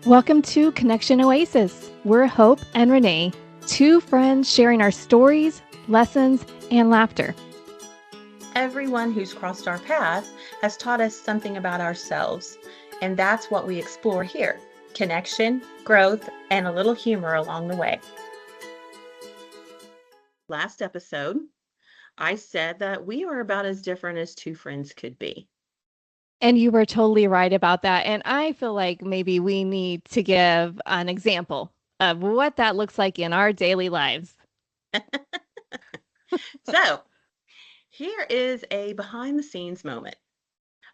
Welcome to Connection Oasis. We're Hope and Renee, two friends sharing our stories, lessons, and laughter. Everyone who's crossed our path has taught us something about ourselves, and that's what we explore here: connection, growth, and a little humor along the way. Last episode, I said that we are about as different as two friends could be. And you were totally right about that. And I feel like maybe we need to give an example of what that looks like in our daily lives. So, here is a behind the scenes moment.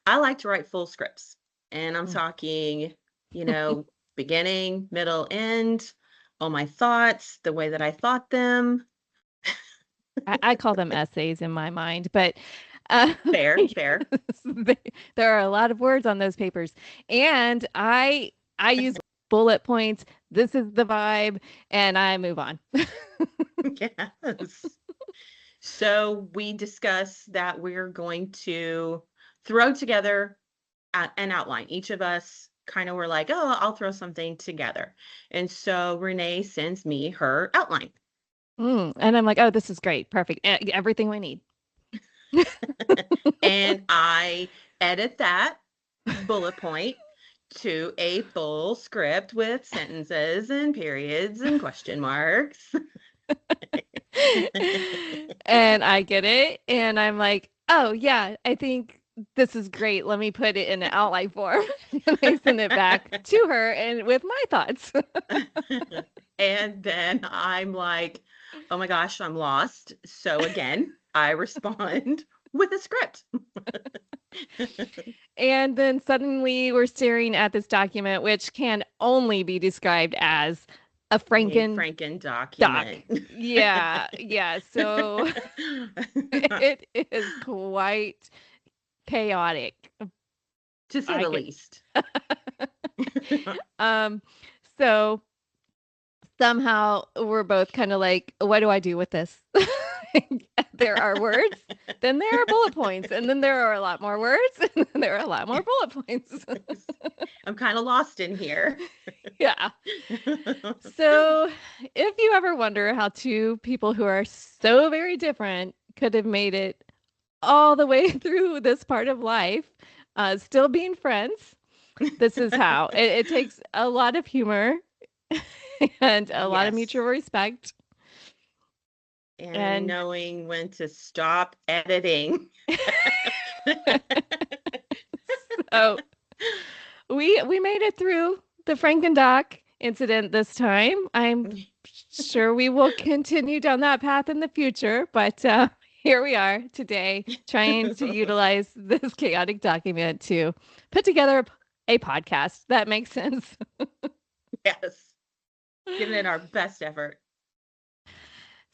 I like to write full scripts, and I'm talking, beginning, middle, end, all my thoughts, the way that I thought them. I call them essays in my mind, but Fair, fair. there are a lot of words on those papers. And I use bullet points. This is the vibe, and I move on. Yes. So we discuss that we're going to throw together an outline. Each of us kind of were like, oh, I'll throw something together. And so Renee sends me her outline. And I'm like, oh, this is great. Perfect. Everything we need. And I edit that bullet point to a full script with sentences and periods and question marks. And I get it. And I'm like, oh, yeah, I think this is great. Let me put it in an outline form. And I send it back to her and with my thoughts. And then I'm like, oh my gosh, I'm lost. So again, I respond with a script. And then suddenly we're staring at this document, which can only be described as a Franken document. Yeah, yeah. So it is quite chaotic. To say the least. So somehow we're both kind of like, what do I do with this? There are words, then there are bullet points, and then there are a lot more words, and then there are a lot more bullet points. I'm kind of lost in here. Yeah. So if you ever wonder how two people who are so very different could have made it all the way through this part of life, still being friends, this is how. It takes a lot of humor and a lot of mutual respect. And knowing when to stop editing. So we made it through the Frankendoc incident this time. I'm sure we will continue down that path in the future, but here we are today trying to utilize this chaotic document to put together a podcast. That makes sense. Yes. Giving it our best effort.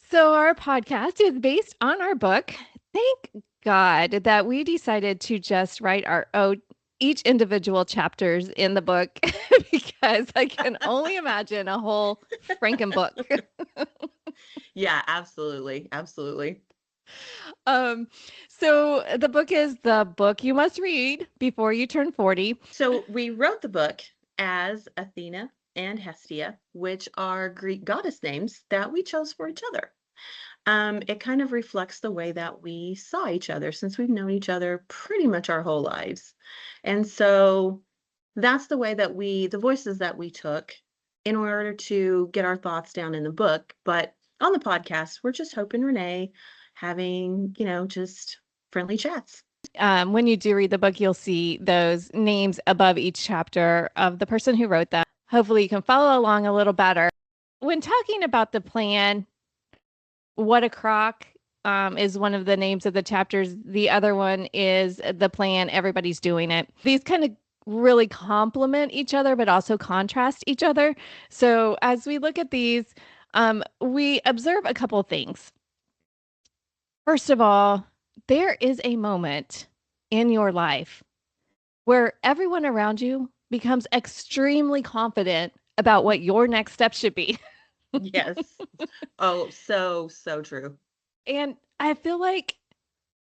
So our podcast is based on our book. Thank God that we decided to just write our own each individual chapters in the book because I can only imagine a whole Franken book. Yeah, absolutely. Absolutely. So the book is the book you must read before you turn 40. So we wrote the book as Athena and Hestia, which are Greek goddess names that we chose for each other. It kind of reflects the way that we saw each other since we've known each other pretty much our whole lives. And so that's the way that the voices that we took in order to get our thoughts down in the book. But on the podcast, we're just Hope and Renee having, just friendly chats. When you do read the book, you'll see those names above each chapter of the person who wrote them. Hopefully you can follow along a little better. When talking about the plan, what a crock is one of the names of the chapters. The other one is the plan. Everybody's doing it. These kind of really complement each other, but also contrast each other. So as we look at these, we observe a couple of things. First of all, there is a moment in your life where everyone around you becomes extremely confident about what your next step should be. Yes. Oh, so true. And I feel like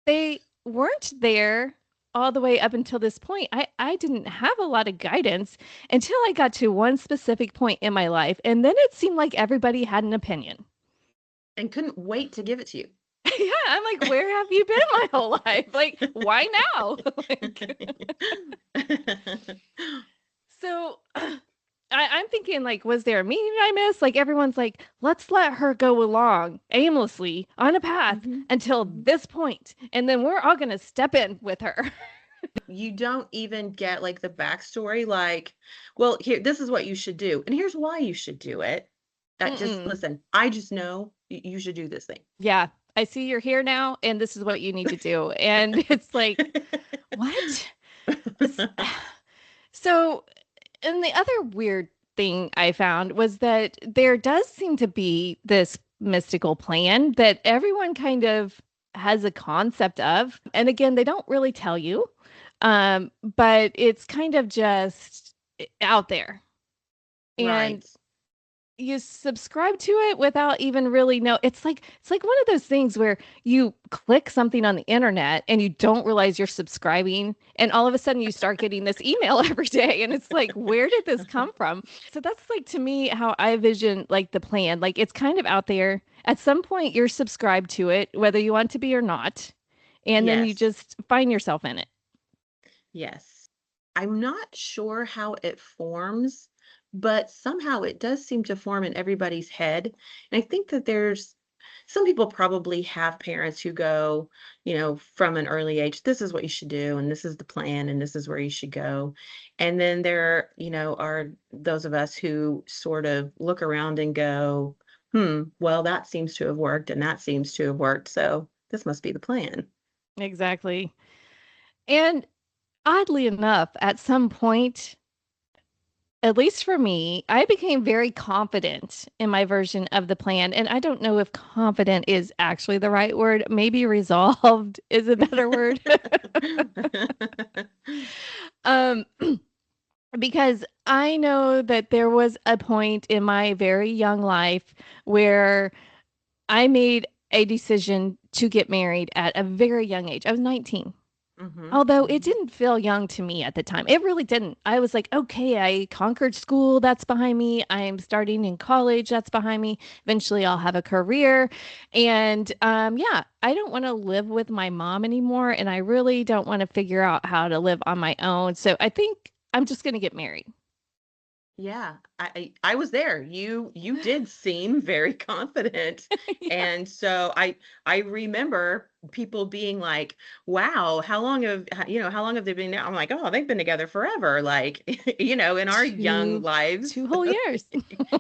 they weren't there all the way up until this point, I didn't have a lot of guidance until I got to one specific point in my life. And then it seemed like everybody had an opinion. And couldn't wait to give it to you. Yeah, I'm like, where have you been my whole life? Like, why now? Like, so I'm thinking, like, was there a meeting I missed? Like, everyone's like, let's let her go along aimlessly on a path Mhm. until Mhm. this point, and then we're all going to step in with her. You don't even get like the backstory, like, well, here, this is what you should do, and here's why you should do it. Just Mm-mm. listen, I just know you should do this thing. Yeah, I see you're here now, and this is what you need to do. And it's like, what? S- So, and the other weird thing I found was that there does seem to be this mystical plan that everyone kind of has a concept of. And again, they don't really tell you, but it's kind of just out there. And Right. you subscribe to it without even really know. It's like one of those things where you click something on the internet and you don't realize you're subscribing, and all of a sudden you start getting this email every day, and it's like, where did this come from? So that's like, to me, how I vision like the plan. Like, it's kind of out there. At some point you're subscribed to it whether you want to be or not, and then you Yes. just find yourself in it. Yes. I'm not sure how it forms, but somehow it does seem to form in everybody's head. And I think that there's some people probably have parents who go, from an early age, this is what you should do, and this is the plan, and this is where you should go. And then there, are those of us who sort of look around and go, well, that seems to have worked, and that seems to have worked. So this must be the plan. Exactly. And oddly enough, at some point, at least for me, I became very confident in my version of the plan. And I don't know if confident is actually the right word. Maybe resolved is a better word. um, because I know that there was a point in my very young life where I made a decision to get married at a very young age. I was 19. Hmm. Although it Hmm. didn't feel young to me at the time. It really didn't. I was like, okay, I conquered school. That's behind me. I'm starting in college. That's behind me. Eventually, I'll have a career. And yeah, I don't want to live with my mom anymore. And I really don't want to figure out how to live on my own. So I think I'm just going to get married. Yeah, I was there. You did seem very confident. Yeah. And so I remember people being like, "Wow, how long have they been now?" I'm like, "Oh, they've been together forever." Like, in our young Two, lives. 2 whole years.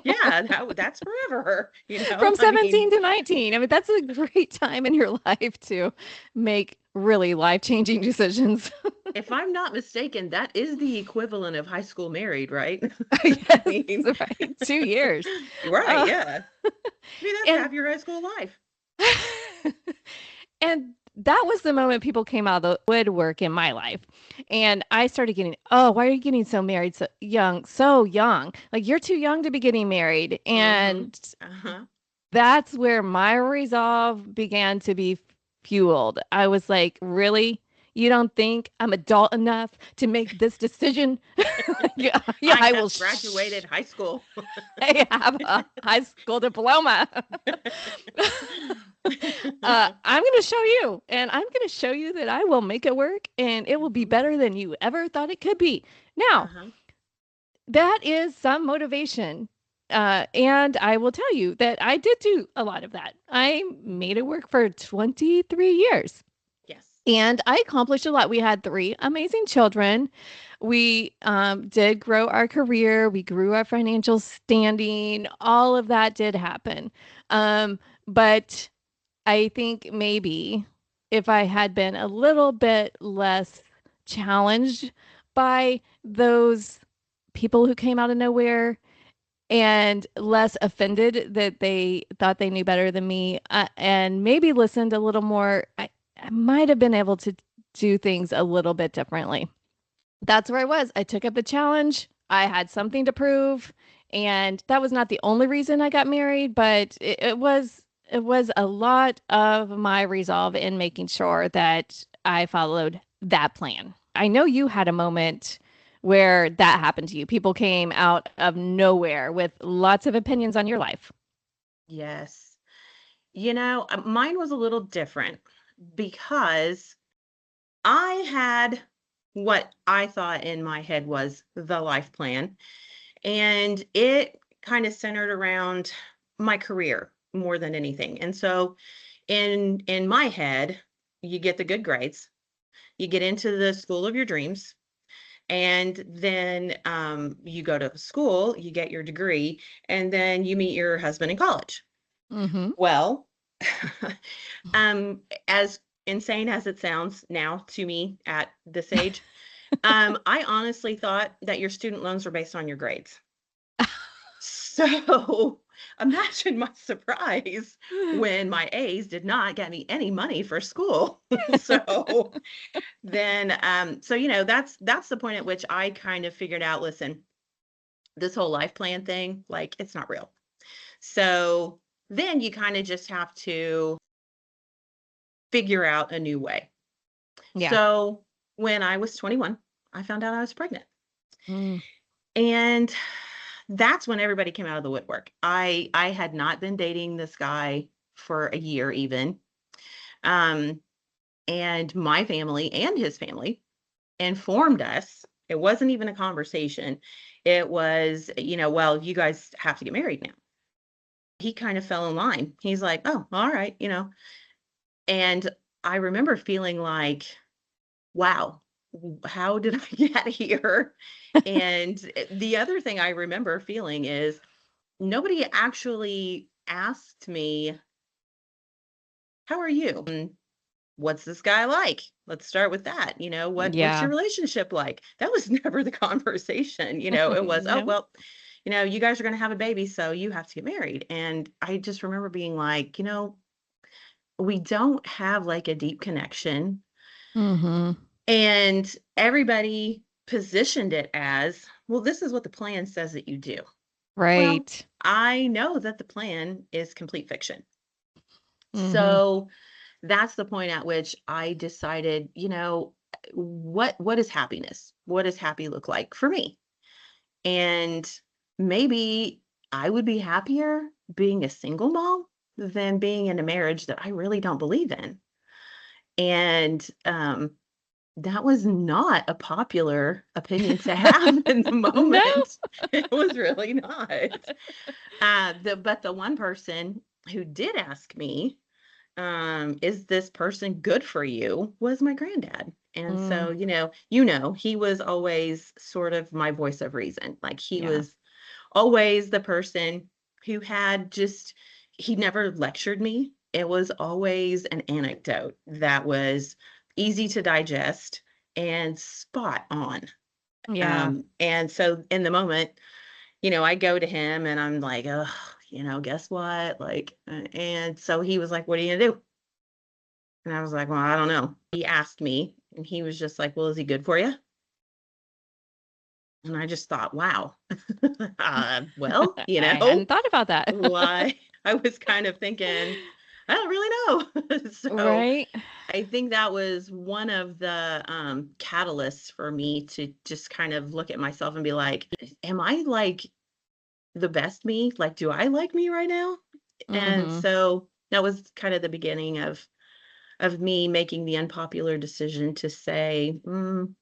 Yeah, that's forever, From I mean, 17 to 19. I mean, that's a great time in your life to make really life-changing decisions. if I'm not mistaken, that is the equivalent of high school married, right? I Yes, mean, right. 2 years. right, Uh, yeah. I mean, that's and half your high school life. and that was the moment people came out of the woodwork in my life. And I started getting, oh, why are you getting so married so young? So young. Like, you're too young to be getting married. Mhm. And Uh-huh. that's where my resolve began to be fueled. I was like, really? You don't think I'm adult enough to make this decision? Yeah, yeah, I I will. have graduated high school. I have a high school diploma. I'm going to show you, and I'm going to show you that I will make it work, and it will be Mhm. better than you ever thought it could be. Now, Uh-huh. that is some motivation. And I will tell you that I did do a lot of that. I made it work for 23 years. Yes. And I accomplished a lot. We had three amazing children. We did grow our career. We grew our financial standing. All of that did happen. But I think maybe if I had been a little bit less challenged by those people who came out of nowhere, and less offended that they thought they knew better than me, and maybe listened a little more, I might have been able to do things a little bit differently. That's where I was. I took up the challenge. I had something to prove, and that was not the only reason I got married, but it was a lot of my resolve in making sure that I followed that plan. I know you had a moment where that happened to you. People came out of nowhere with lots of opinions on your life. Yes. Mine was a little different because I had what I thought in my head was the life plan, and it kind of centered around my career more than anything. And so in my head, you get the good grades, you get into the school of your dreams, and then you go to school, you get your degree, and then you meet your husband in college. Mm-hmm. Well, as insane as it sounds now to me at this age, I honestly thought that your student loans were based on your grades. So imagine my surprise when my A's did not get me any money for school. So then, that's the point at which I kind of figured out, listen, this whole life plan thing, like, it's not real. So then you kind of just have to figure out a new way. Yeah. So when I was 21, I found out I was pregnant. Mm. And that's when everybody came out of the woodwork. I had not been dating this guy for a year even. Um, and my family and his family informed us. It wasn't even a conversation. It was, well, you guys have to get married now. He kind of fell in line. He's like, oh, all right. And I remember feeling like, wow, how did I get here? And the other thing I remember feeling is nobody actually asked me, how are you? What's this guy like? Let's start with that. What's Yeah. your relationship like? That was never the conversation. It was, oh, No. well, you guys are going to have a baby, so you have to get married. And I just remember being like, we don't have like a deep connection. Mm-hmm. And everybody positioned it as, well, this is what the plan says that you do. Well, Right. I know that the plan is complete fiction. Mm-hmm. So that's the point at which I decided, what is happiness? What does happy look like for me? And maybe I would be happier being a single mom than being in a marriage that I really don't believe in. And that was not a popular opinion to have in the No. moment. It was really not. But the one person who did ask me, is this person good for you, was my granddad. And so, Mm. he was always sort of my voice of reason. Like, he Yeah. was always the person who he never lectured me. It was always an anecdote that was easy to digest and spot on. Yeah. And so in the moment, I go to him and I'm like, oh, guess what? Like, and so he was like, what are you gonna do? And I was like, well, I don't know. He asked me and he was just like, well, is he good for you? And I just thought, wow. Well, I hadn't thought about that. why I was kind of thinking, I don't really know. So Right. I think that was one of the catalysts for me to just kind of look at myself and be like, am I like the best me? Like, do I like me right now? And Mm-hmm. so that was kind of the beginning of me making the unpopular decision to say, I'm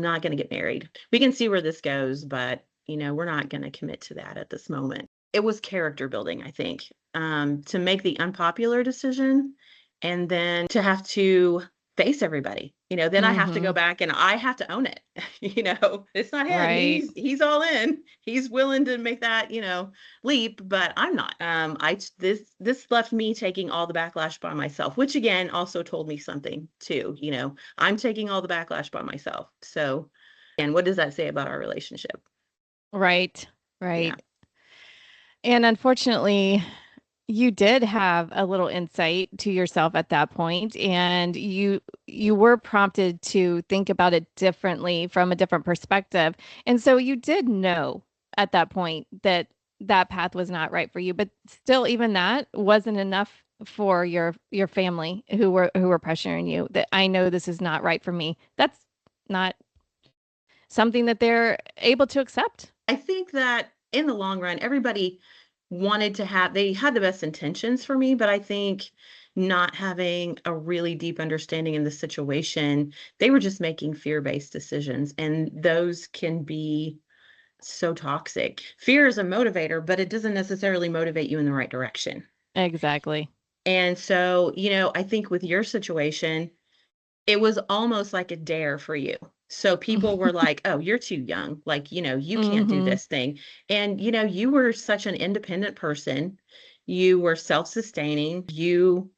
not going to get married. We can see where this goes, but we're not going to commit to that at this moment. It was character building, I think, to make the unpopular decision and then to have to face everybody. Then I have to go Mm-hmm. back and I have to own it. It's not him. Right. He's all in. He's willing to make that, leap, but I'm not. This left me taking all the backlash by myself, which again also told me something too. I'm taking all the backlash by myself. So, and what does that say about our relationship? Right. Yeah. Right. And unfortunately, you did have a little insight to yourself at that point, and you were prompted to think about it differently from a different perspective. And so you did know at that point that that path was not right for you, but still even that wasn't enough for your family who were pressuring you that I know this is not right for me. That's not something that they're able to accept. I think that in the long run, everybody they had the best intentions for me, but I think not having a really deep understanding in the situation, they were just making fear-based decisions, and those can be so toxic. Fear is a motivator, but it doesn't necessarily motivate you in the right direction. Exactly. And so, I think with your situation, it was almost like a dare for you. So people were like, "Oh, you're too young. Like, you can't do Mhm. this thing." And, you were such an independent person. You were self-sustaining. You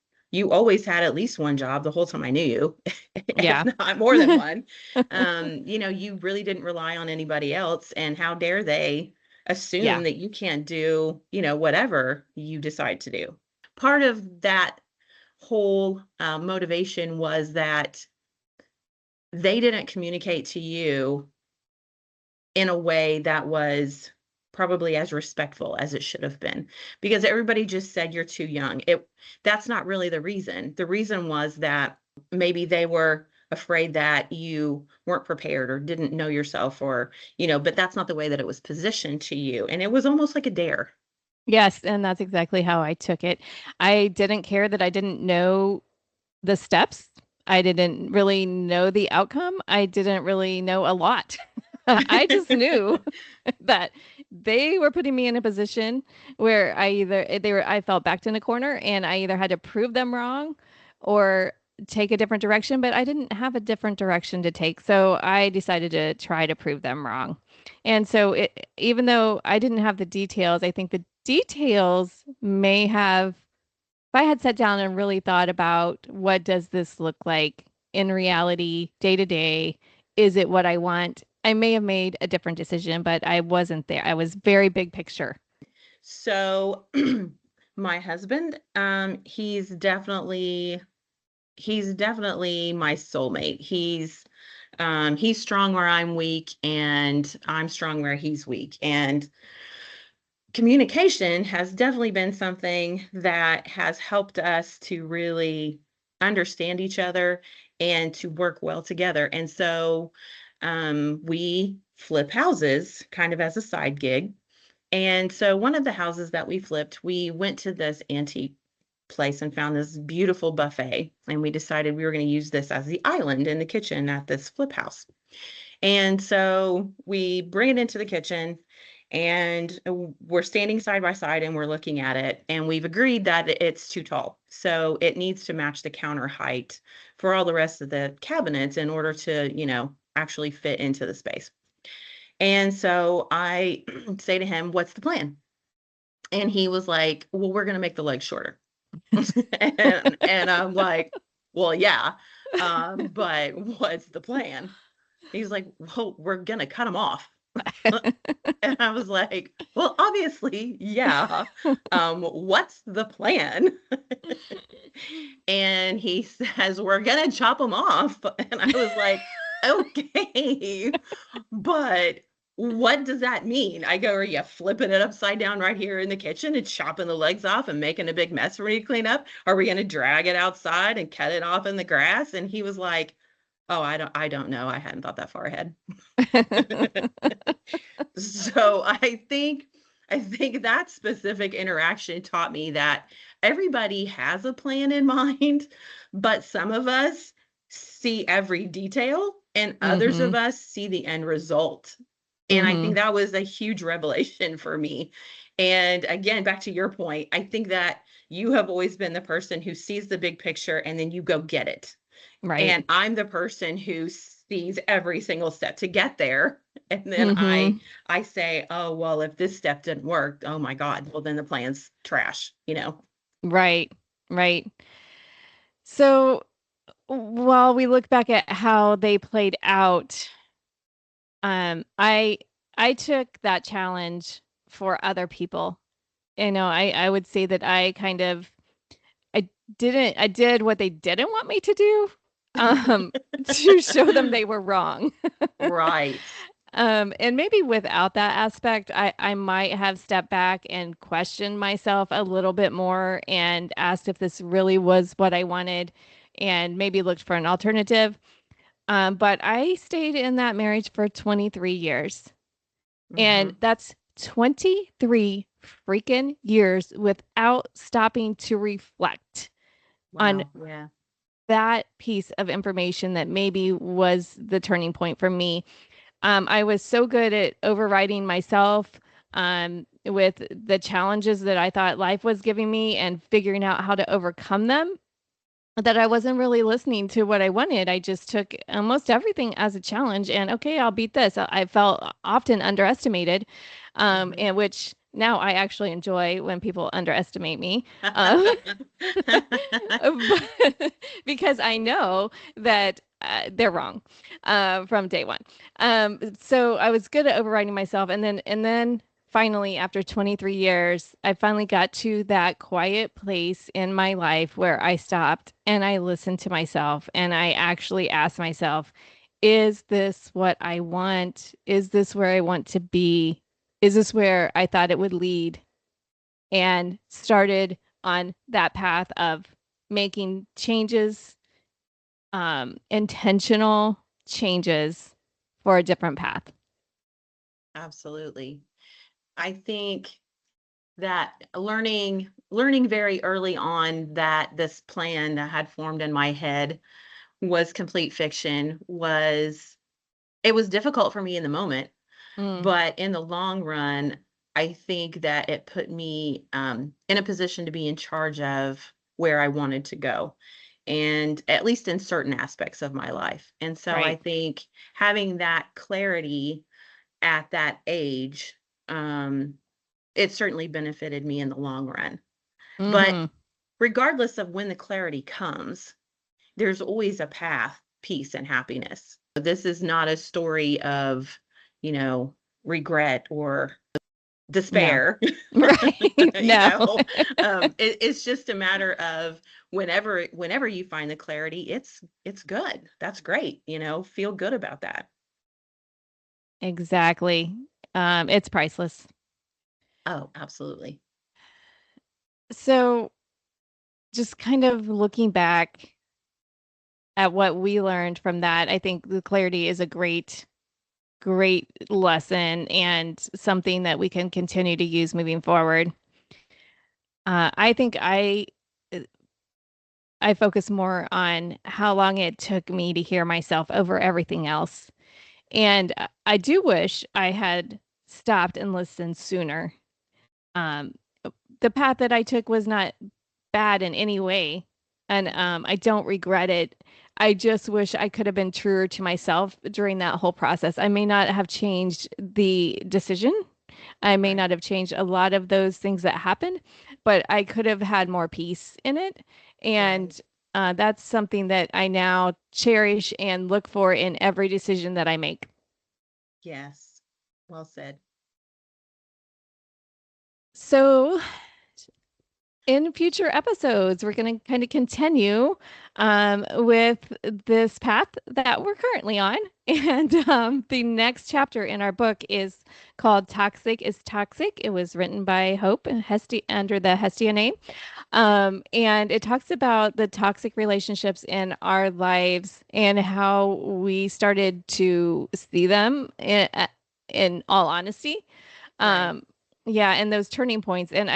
always had at least one job the whole time I knew you, if Yeah. not more than one. You really didn't rely on anybody else. And how dare they Yeah. assume that you can't do, whatever you decide to do. Part of that whole motivation was that they didn't communicate to you in a way that was probably as respectful as it should have been, because everybody just said you're too young. That's not really the reason. The reason was that maybe they were afraid that you weren't prepared or didn't know yourself, or but that's not the way that it was positioned to you, and it was almost like a dare. Yes, and that's exactly how I took it. I didn't care that I didn't know the steps. I didn't really know the outcome. I didn't really know a lot. I just knew that they were putting me in a position where I felt backed in a corner and I either had to prove them wrong or take a different direction, but I didn't have a different direction to take. So I decided to try to prove them wrong. And so even though I didn't have the details, I think the details may have, if I had sat down and really thought about what does this look like in reality, day to day, is it what I want? I may have made a different decision, but I wasn't there. I was very big picture. So my husband, he's definitely my soulmate. He's strong where I'm weak, and I'm strong where he's weak. And communication has definitely been something that has helped us to really understand each other and to work well together. And so we flip houses kind of as a side gig. And so one of the houses that we flipped, we went to this antique place and found this beautiful buffet. And we decided we were going to use this as the island in the kitchen at this flip house. And so we bring it into the kitchen, and we're standing side by side and we're looking at it. And we've agreed that it's too tall. So it needs to match the counter height for all the rest of the cabinets in order to, actually fit into the space. And so I say to him, "What's the plan?" And he was like, "Well, we're going to make the legs shorter." and I'm like, "Well, yeah, but what's the plan?" He's like, "Well, we're going to cut them off." And I was like, "Well, obviously, yeah. What's the plan?" And he says, "We're going to chop them off." And I was like, "Okay, but what does that mean?" I go, "Are you flipping it upside down right here in the kitchen and chopping the legs off and making a big mess for me to clean up? Are we going to drag it outside and cut it off in the grass?" And he was like, "Oh, I don't know. I hadn't thought that far ahead." So I think that specific interaction taught me that everybody has a plan in mind, but some of us see every detail and others Mm-hmm. of us see the end result. And I Mm-hmm. think that was a huge revelation for me. And again, back to your point, I think that you have always been the person who sees the big picture and then you go get it. Right. And I'm the person who sees every single step to get there. And then I Mm-hmm. I say, "Oh, well, if this step didn't work, oh my God, well then the plan's trash." Right. Right. So while we look back at how they played out, I took that challenge for other people. I would say that I I did what they didn't want me to do, um, to show them they were wrong. Right. And maybe without that aspect, I might have stepped back and questioned myself a little bit more and asked if this really was what I wanted and maybe looked for an alternative. But I stayed in that marriage for 23 years. And Hmm. that's 23 freaking years without stopping to reflect on Wow. Yeah. that piece of information that maybe was the turning point for me. I was so good at overriding myself with the challenges that I thought life was giving me and figuring out how to overcome them that I wasn't really listening to what I wanted. I just took almost everything as a challenge and okay, I'll beat this. I felt often underestimated, Hmm. and which now I actually enjoy when people underestimate me. Um, but- because I know that they're wrong from day one. So I was good at overriding myself, and then finally, after 23 years, I finally got to that quiet place in my life where I stopped and I listened to myself and I actually asked myself, is this what I want? Is this where I want to be? Is this where I thought it would lead? And started on that path of making changes, intentional changes for a different path. Absolutely. I think that learning very early on that this plan that had formed in my head was complete fiction was it was difficult for me in the moment, Mm, but in the long run, I think that it put me in a position to be in charge of where I wanted to go, and at least in certain aspects of my life. And so I right. think having that clarity at that age, um, it certainly benefited me in the long run. But Mm-hmm. regardless of when the clarity comes, there's always a path, peace, and happiness. This is not a story of, you know, regret or No. despair. Right. you No. know, it's just a matter of whenever you find the clarity, it's good. That's great. Feel good about that. Exactly. It's priceless. Oh, absolutely. So, just kind of looking back at what we learned from that, I think the clarity is a great lesson and something that we can continue to use moving forward. I think I focus more on how long it took me to hear myself over everything else. And I do wish I had stopped and listened sooner. Um, the path that I took was not bad in any way, and I don't regret it. I just wish I could have been truer to myself during that whole process. I may not have changed the decision. I may Right. not have changed a lot of those things that happened, but I could have had more peace in it. Right. And that's something that I now cherish and look for in every decision that I make. Yes. Well said. So, in future episodes, we're going to kind of continue with this path that we're currently on. And the next chapter in our book is called Toxic is Toxic. It was written by Hope and Hestia under the Hestia name. And it talks about the toxic relationships in our lives and how we started to see them in all honesty. Right. Um, yeah, and those turning points. And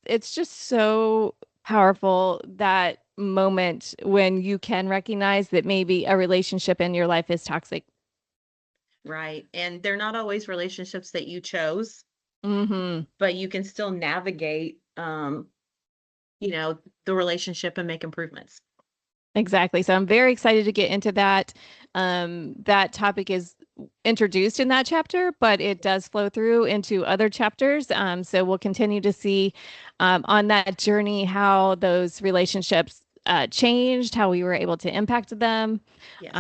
it's just so powerful that moment when you can recognize that maybe a relationship in your life is toxic. Right. And they're not always relationships that you chose, Hmm. but you can still navigate the relationship and make improvements. Exactly. So I'm very excited to get into that. That topic is introduced in that chapter, but it does flow through into other chapters. So we'll continue to see on that journey how those relationships changed, how we were able to impact them, Yes.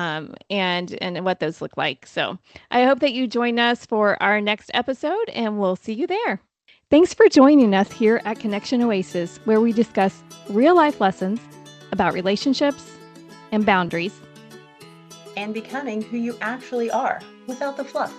and what those look like. So I hope that you join us for our next episode, and we'll see you there. Thanks for joining us here at Connection Oasis, where we discuss real life lessons about relationships and boundaries. And becoming who you actually are without the fluff.